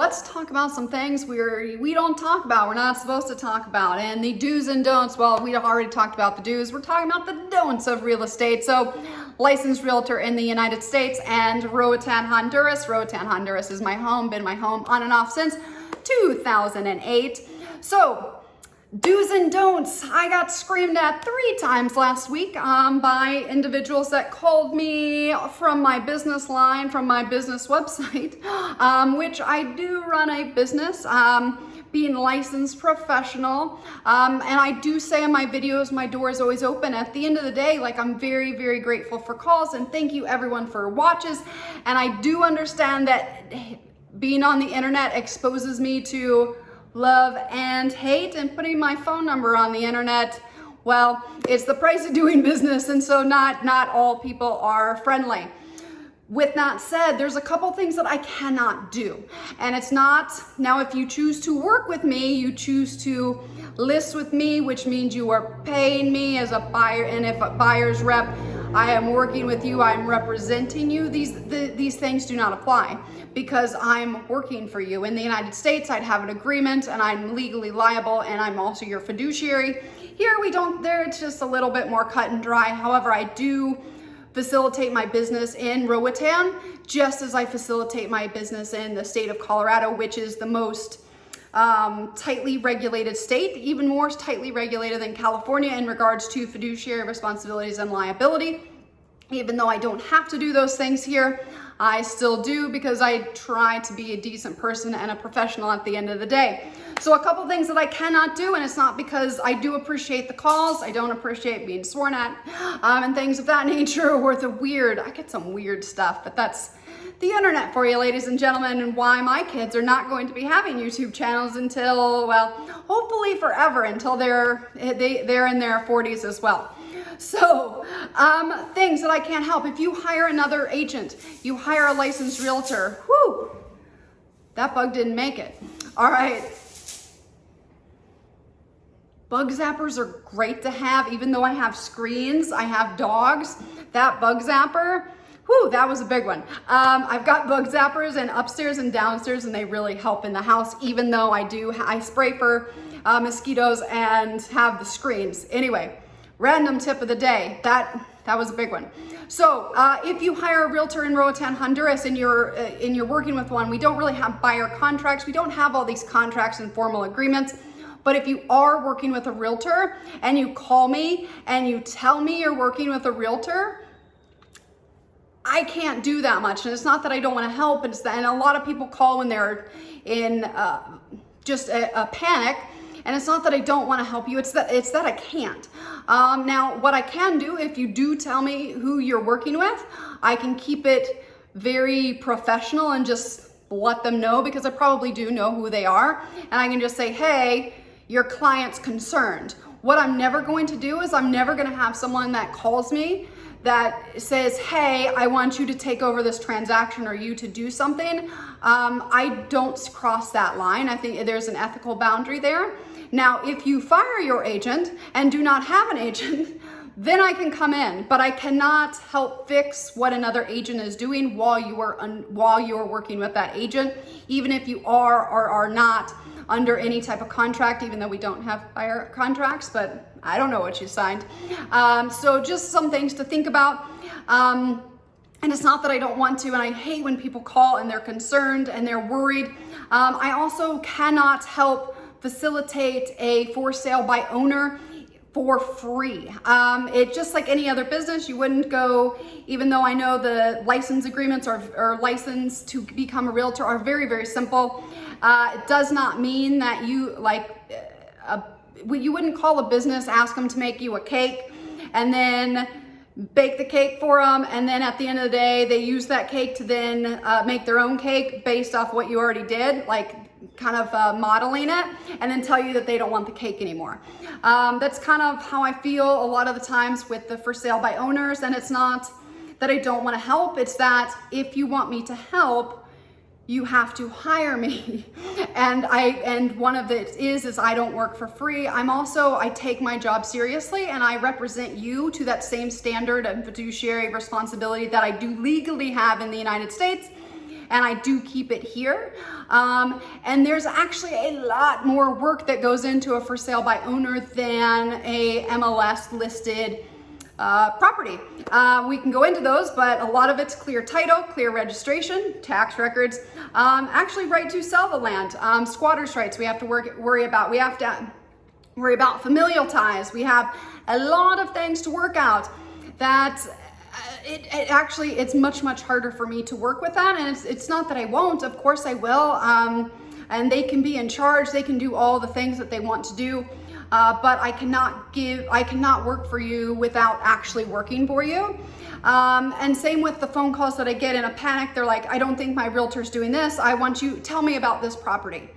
let's talk about some things we don't talk about, we're not supposed to talk about, and the do's and don'ts. Well, we have already talked about the do's, we're talking about the don'ts of real estate. So, licensed realtor in the United States and Roatan, Honduras. Roatan, Honduras is my home, been my home on and off since 2008. So, do's and don'ts. I got screamed at 3 times last week by individuals that called me from my business line, from my business website, which I do run a business, being licensed professional. And I do say in my videos, my door is always open. At the end of the day, like, I'm very, very grateful for calls, and thank you everyone for watches. And I do understand that being on the internet exposes me to love and hate, and putting my phone number on the internet, well, it's the price of doing business, and so not all people are friendly. With that said, there's a couple things that I cannot do, and it's not, now if you choose to work with me, you choose to list with me, which means you are paying me as a buyer, and if a buyer's rep, I am working with you, I'm representing you, these things do not apply, because I'm working for you. In the United States, I'd have an agreement and I'm legally liable, and I'm also your fiduciary. Here we don't, there it's just a little bit more cut and dry. However, I do facilitate my business in Roatan, just as I facilitate my business in the state of Colorado, which is the most tightly regulated state, even more tightly regulated than California in regards to fiduciary responsibilities and liability. Even though I don't have to do those things here, I still do, because I try to be a decent person and a professional at the end of the day. So a couple things that I cannot do, and it's not because I do appreciate the calls, I don't appreciate being sworn at, and things of that nature, or the weird, I get some weird stuff, but that's the internet for you, ladies and gentlemen, and why my kids are not going to be having YouTube channels until, well, hopefully forever, until they're in their 40s as well. So, things that I can't help. If you hire another agent, you hire a licensed realtor, whoo, that bug didn't make it. All right. Bug zappers are great to have, even though I have screens, I have dogs. That bug zapper, whoo, that was a big one. I've got bug zappers and upstairs and downstairs, and they really help in the house, even though I spray for mosquitoes and have the screens. Anyway, random tip of the day, that was a big one. So if you hire a realtor in Roatan, Honduras, and you're working with one, we don't really have buyer contracts. We don't have all these contracts and formal agreements. But if you are working with a realtor and you call me and you tell me you're working with a realtor, I can't do that much. And it's not that I don't want to help, and a lot of people call when they're in just a panic. And it's not that I don't want to help you, it's that I can't. Now, what I can do, if you do tell me who you're working with, I can keep it very professional and just let them know, because I probably do know who they are. And I can just say, hey, your client's concerned. What I'm never going to do is I'm never going to have someone that calls me that says, hey, I want you to take over this transaction or you to do something. I don't cross that line. I think there's an ethical boundary there. Now, if you fire your agent and do not have an agent, then I can come in, but I cannot help fix what another agent is doing while you are working with that agent, even if you are or are not under any type of contract, even though we don't have buyer contracts, but I don't know what you signed. So just some things to think about. And it's not that I don't want to, and I hate when people call and they're concerned and they're worried. I also cannot help facilitate a for sale by owner for free. It just like any other business, you wouldn't go, even though I know the license agreements or license to become a realtor are very, very simple. It does not mean that you you wouldn't call a business, ask them to make you a cake, and then bake the cake for them, and then at the end of the day, they use that cake to then make their own cake based off what you already did, like kind of modeling it, and then tell you that they don't want the cake anymore. That's kind of how I feel a lot of the times with the for sale by owners, and it's not that I don't want to help, it's that if you want me to help, you have to hire me. And one of it is I don't work for free. I take my job seriously, and I represent you to that same standard of fiduciary responsibility that I do legally have in the United States. and I do keep it here. And there's actually a lot more work that goes into a for sale by owner than a MLS listed property. We can go into those, but a lot of it's clear title, clear registration, tax records, actually right to sell the land, squatters' rights we have to worry about. We have to worry about familial ties. We have a lot of things to work out that it's much harder for me to work with that. And it's not that I won't, of course I will. And they can be in charge. They can do all the things that they want to do. But I cannot work for you without actually working for you. And same with the phone calls that I get in a panic. They're like, I don't think my realtor's doing this. I want you, tell me about this property.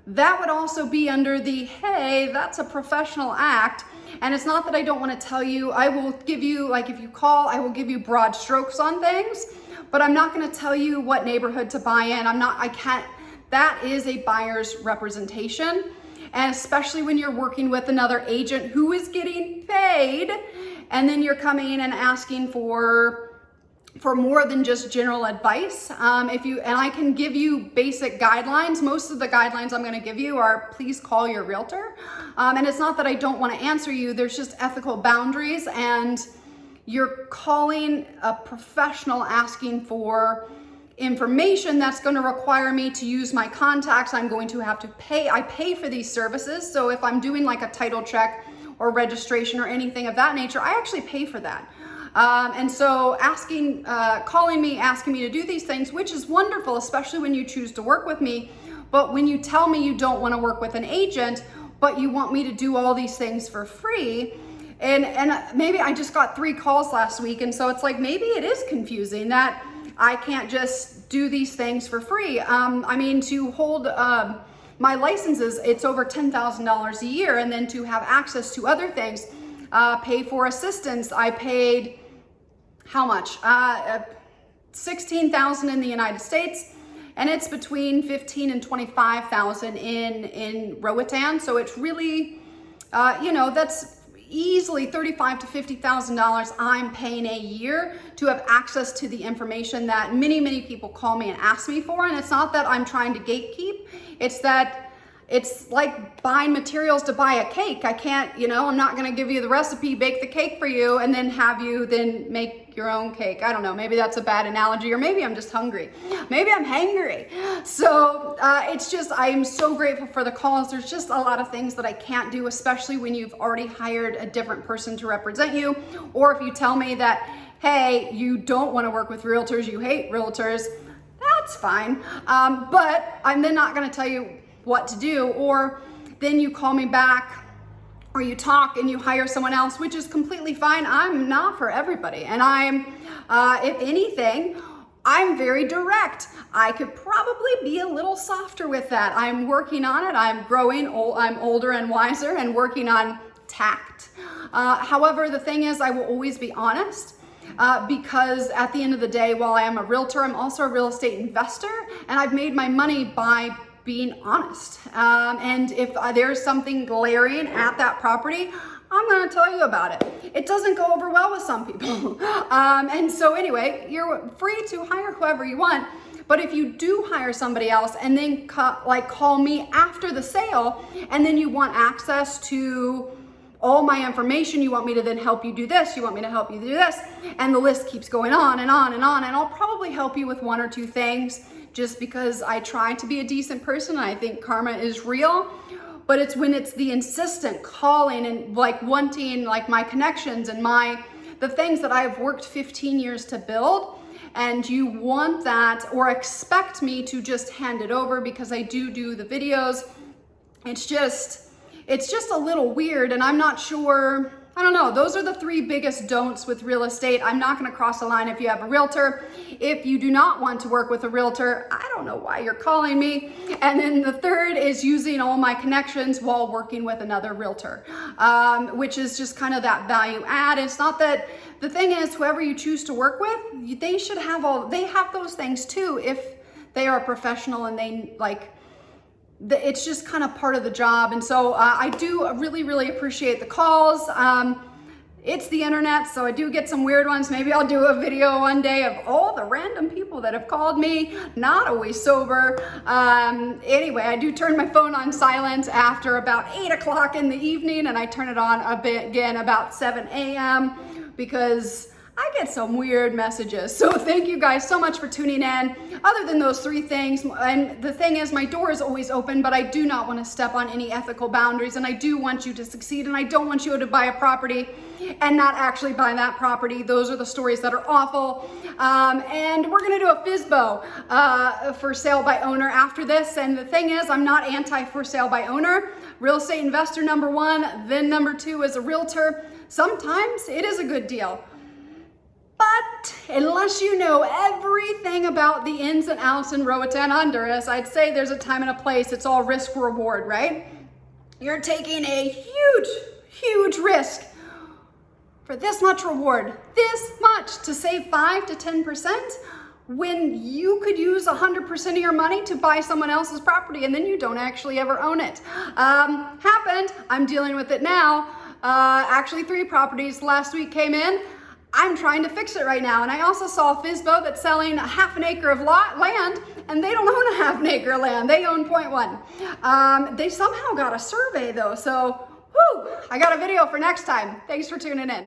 That would also be under the, hey, that's a professional act. And it's not that I don't want to tell you. I will give you, like if you call, I will give you broad strokes on things, but I'm not going to tell you what neighborhood to buy in. I can't, that is a buyer's representation. And especially when you're working with another agent who is getting paid, and then you're coming in and asking for more than just general advice. And I can give you basic guidelines. Most of the guidelines I'm going to give you are please call your realtor. And it's not that I don't want to answer you. There's just ethical boundaries, and you're calling a professional asking for information that's going to require me to use my contacts. I'm going to have to pay. I pay for these services. So if I'm doing like a title check or registration or anything of that nature, I actually pay for that. And so calling me, asking me to do these things, which is wonderful, especially when you choose to work with me. But when you tell me you don't want to work with an agent, but you want me to do all these things for free, and maybe I just got 3 calls last week. And so it's like, maybe it is confusing that I can't just do these things for free. I mean, to hold my licenses, it's over $10,000 a year. And then to have access to other things, pay for assistance, I paid how much? $16,000 in the United States, and it's between $15,000 and $25,000 in Roatan. So it's really, that's easily $35,000 to $50,000 I'm paying a year to have access to the information that many people call me and ask me for. And it's not that I'm trying to gatekeep. It's that it's like buying materials to buy a cake. I can't, I'm not going to give you the recipe, bake the cake for you, and then have you then make your own cake. I don't know. Maybe that's a bad analogy, or maybe I'm just hungry. Maybe I'm hangry. So it's just, I am so grateful for the calls. There's just a lot of things that I can't do, especially when you've already hired a different person to represent you. Or if you tell me that, hey, you don't want to work with realtors, you hate realtors, that's fine. But I'm then not going to tell you what to do, or then you call me back or you talk and you hire someone else, which is completely fine. I'm not for everybody. And if anything, I'm very direct. I could probably be a little softer with that. I'm working on it. I'm growing, I'm older and wiser and working on tact. However, the thing is, I will always be honest. Because at the end of the day, while I am a realtor, I'm also a real estate investor, and I've made my money by being honest. And if there's something glaring at that property, I'm going to tell you about it. It doesn't go over well with some people. And so anyway, you're free to hire whoever you want. But if you do hire somebody else and then call me after the sale, and then you want access to all my information, you want me to then help you do this, you want me to help you do this, and the list keeps going on and on and on, and I'll probably help you with 1 or 2 things just because I try to be a decent person and I think karma is real. But it's when it's the insistent calling and wanting my connections and the things that I've worked 15 years to build, and you want that or expect me to just hand it over because I do the videos. It's just a little weird, and I'm not sure. I don't know. Those are the 3 biggest don'ts with real estate. I'm not going to cross the line if you have a realtor. If you do not want to work with a realtor, I don't know why you're calling me. And then the 3rd is using all my connections while working with another realtor, which is just kind of that value add. It's not that, the thing is, whoever you choose to work with, they should have they have those things too if they are a professional and they it's just kind of part of the job. And so I do really appreciate the calls. It's the internet, so I do get some weird ones. Maybe I'll do a video one day of all the random people that have called me, not always sober. Anyway, I do turn my phone on silent after about 8 o'clock in the evening, and I turn it on a bit again about 7 a.m. because I get some weird messages. So thank you guys so much for tuning in. Other than those 3 things, and the thing is, my door is always open, but I do not want to step on any ethical boundaries, and I do want you to succeed, and I don't want you to buy a property and not actually buy that property. Those are the stories that are awful. And we're gonna do a FSBO for sale by owner after this. And the thing is, I'm not anti for sale by owner. Real estate investor number 1, then number 2 is a realtor. Sometimes it is a good deal. But unless you know everything about the ins and outs in Roatan Honduras, I'd say there's a time and a place. It's all risk reward, right? You're taking a huge, huge risk for this much reward, this much, to save 5 to 10% when you could use 100% of your money to buy someone else's property and then you don't actually ever own it. Happened, I'm dealing with it now. Actually 3 properties last week came in. I'm trying to fix it right now. And I also saw a FSBO that's selling a half an acre of land, and they don't own a half an acre of land. They own 0.1. They somehow got a survey though. So, whew, I got a video for next time. Thanks for tuning in.